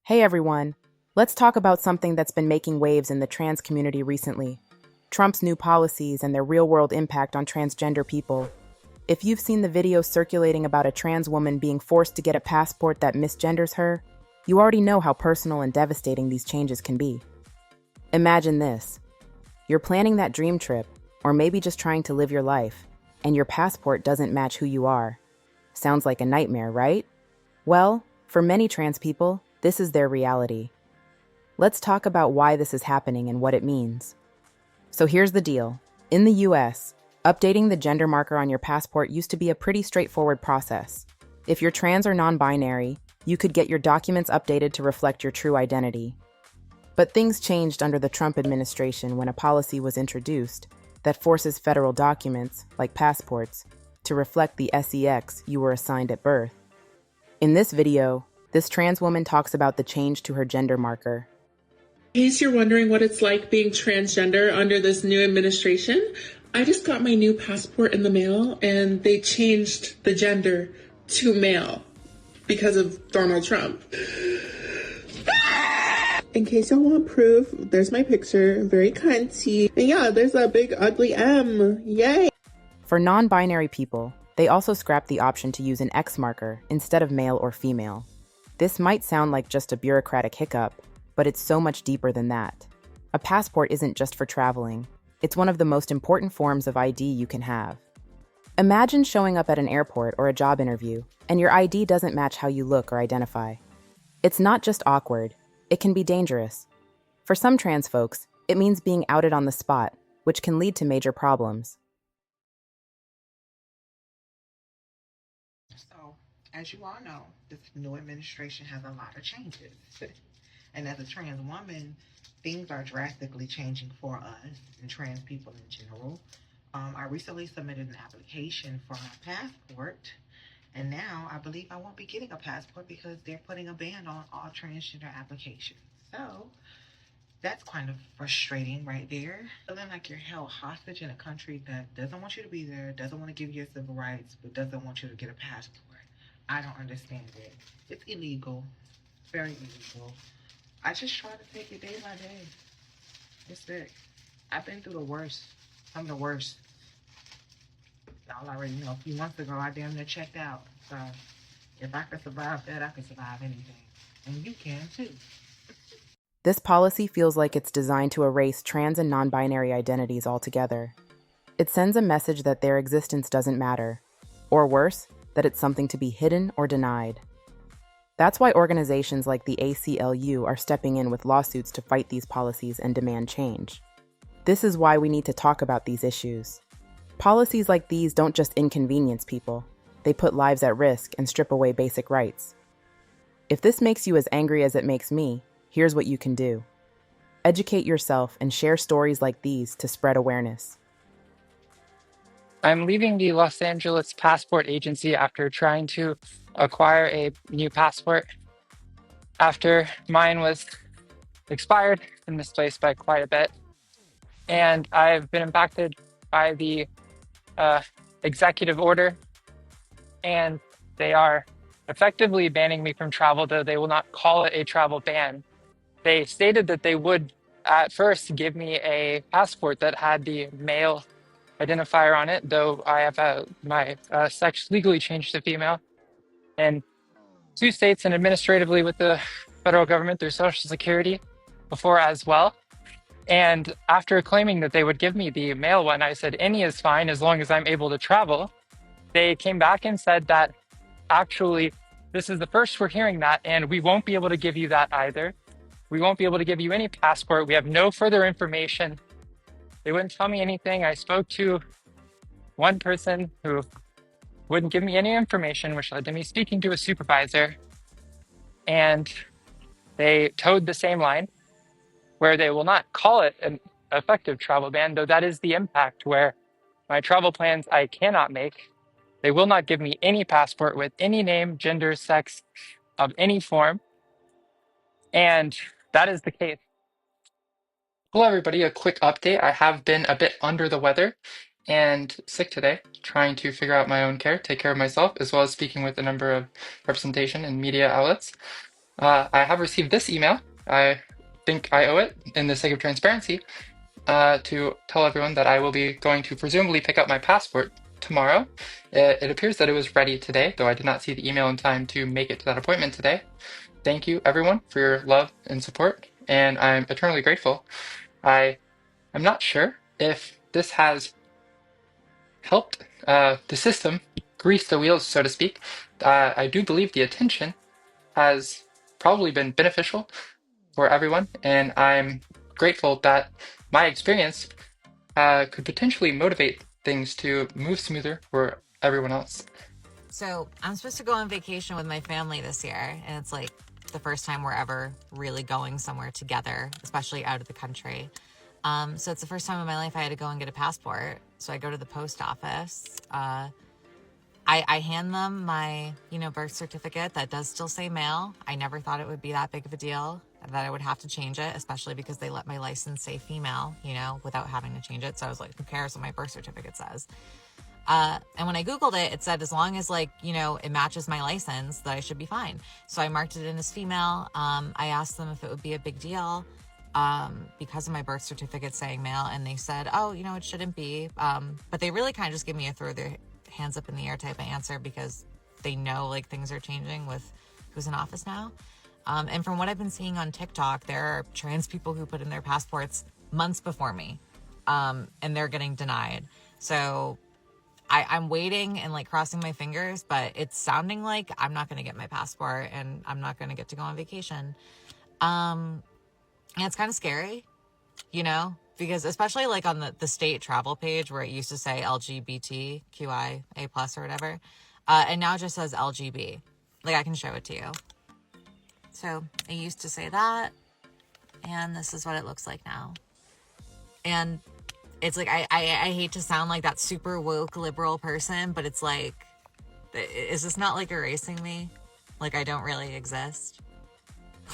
Hey everyone, let's talk about something that's been making waves in the trans community recently: Trump's new policies and their real world impact on transgender people. If you've seen the video circulating about a trans woman being forced to get a passport that misgenders her, you already know how personal and devastating these changes can be. Imagine this: you're planning that dream trip, or maybe just trying to live your life, and your passport doesn't match who you are. Sounds like a nightmare, right? Well, for many trans people, this is their reality. Let's talk about why this is happening and what it means. So here's the deal. In the US, updating the gender marker on your passport used to be a pretty straightforward process. If you're trans or non-binary, you could get your documents updated to reflect your true identity. But things changed under the Trump administration when a policy was introduced that forces federal documents, like passports, to reflect the sex you were assigned at birth. In this video, this trans woman talks about the change to her gender marker. In case you're wondering what it's like being transgender under this new administration, I just got my new passport in the mail and they changed the gender to male because of Donald Trump. In case y'all want proof, there's my picture, very cunty. And yeah, there's a big ugly M, yay! For non-binary people, they also scrapped the option to use an X marker instead of male or female. This might sound like just a bureaucratic hiccup, but it's so much deeper than that. A passport isn't just for traveling. It's one of the most important forms of ID you can have. Imagine showing up at an airport or a job interview, and your ID doesn't match how you look or identify. It's not just awkward, it can be dangerous. For some trans folks, it means being outed on the spot, which can lead to major problems. So, as you all know, this new administration has a lot of changes. And as a trans woman, things are drastically changing for us and trans people in general. I recently submitted an application for my passport, and now I believe I won't be getting a passport because they're putting a ban on all transgender applications. So, that's kind of frustrating right there. Feeling like you're held hostage in a country that doesn't want you to be there, doesn't want to give you your civil rights, but doesn't want you to get a passport. I don't understand it. It's illegal. Very illegal. I just try to take it day by day. It's it. I've been through the worst. Some of the worst. Y'all already know. A few months ago, I damn near checked out. So, if I could survive that, I could survive anything. And you can too. This policy feels like it's designed to erase trans and non-binary identities altogether. It sends a message that their existence doesn't matter, or worse, that it's something to be hidden or denied. That's why organizations like the ACLU are stepping in with lawsuits to fight these policies and demand change. This is why we need to talk about these issues. Policies like these don't just inconvenience people, they put lives at risk and strip away basic rights. If this makes you as angry as it makes me, here's what you can do. Educate yourself and share stories like these to spread awareness. I'm leaving the Los Angeles passport agency after trying to acquire a new passport after mine was expired and misplaced by quite a bit. And I've been impacted by the executive order, and they are effectively banning me from travel, though they will not call it a travel ban. They stated that they would at first give me a passport that had the male identifier on it, though I have my sex legally changed to female in 2 states and administratively with the federal government through Social Security before as well. And after claiming that they would give me the male one, I said any is fine as long as I'm able to travel. They came back and said that actually this is the first we're hearing that, and we won't be able to give you that either. We won't be able to give you any passport. We have no further information. They wouldn't tell me anything. I spoke to one person who wouldn't give me any information, which led to me speaking to a supervisor. And they towed the same line where they will not call it an effective travel ban, though that is the impact where my travel plans I cannot make. They will not give me any passport with any name, gender, sex of any form. And that is the case. Hello, everybody. A quick update. I have been a bit under the weather and sick today, trying to figure out my own care, take care of myself, as well as speaking with a number of representation and media outlets. I have received this email. I think I owe it, in the sake of transparency, to tell everyone that I will be going to presumably pick up my passport tomorrow. It appears that it was ready today, though I did not see the email in time to make it to that appointment today. Thank you, everyone, for your love and support, and I'm eternally grateful. I am not sure if this has helped the system grease the wheels, so to speak. I do believe the attention has probably been beneficial for everyone, and I'm grateful that my experience could potentially motivate things to move smoother for everyone else. So I'm supposed to go on vacation with my family this year, and it's like the first time we're ever really going somewhere together, especially out of the country. So it's the first time in my life I had to go and get a passport. So I go to the post office. I hand them my, birth certificate that does still say male. I never thought it would be that big of a deal that I would have to change it, especially because they let my license say female, without having to change it. So I was like, who cares what my birth certificate says? And when I Googled it, it said as long as it matches my license, that I should be fine. So I marked it in as female. I asked them if it would be a big deal because of my birth certificate saying male. And they said, oh, it shouldn't be. But they really kind of just give me a throw their hands up in the air type of answer because they know things are changing with who's in office now. And from what I've been seeing on TikTok, there are trans people who put in their passports months before me and they're getting denied. So I'm waiting and crossing my fingers, but it's sounding like I'm not going to get my passport and I'm not going to get to go on vacation. And it's kind of scary, because especially on the state travel page where it used to say LGBTQIA+ or whatever. And now it just says LGB. I can show it to you. So it used to say that, and this is what it looks like now. And it's I hate to sound like that super woke liberal person, but it's is this not erasing me? I don't really exist?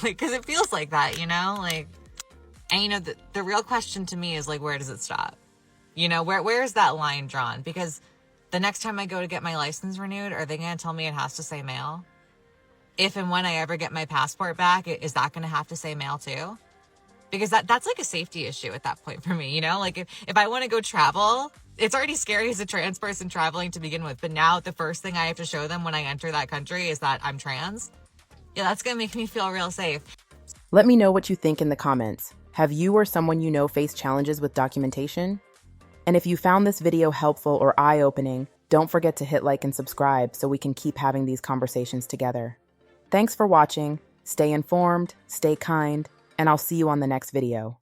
Because it feels like that, and the real question to me is where does it stop? Where is that line drawn? Because the next time I go to get my license renewed, are they going to tell me it has to say male? If and when I ever get my passport back, is that going to have to say male too? Because that's a safety issue at that point for me, if I want to go travel, it's already scary as a trans person traveling to begin with. But now the first thing I have to show them when I enter that country is that I'm trans. Yeah, that's going to make me feel real safe. Let me know what you think in the comments. Have you or someone you know faced challenges with documentation? And if you found this video helpful or eye-opening, don't forget to hit like and subscribe so we can keep having these conversations together. Thanks for watching. Stay informed, stay kind, and I'll see you on the next video.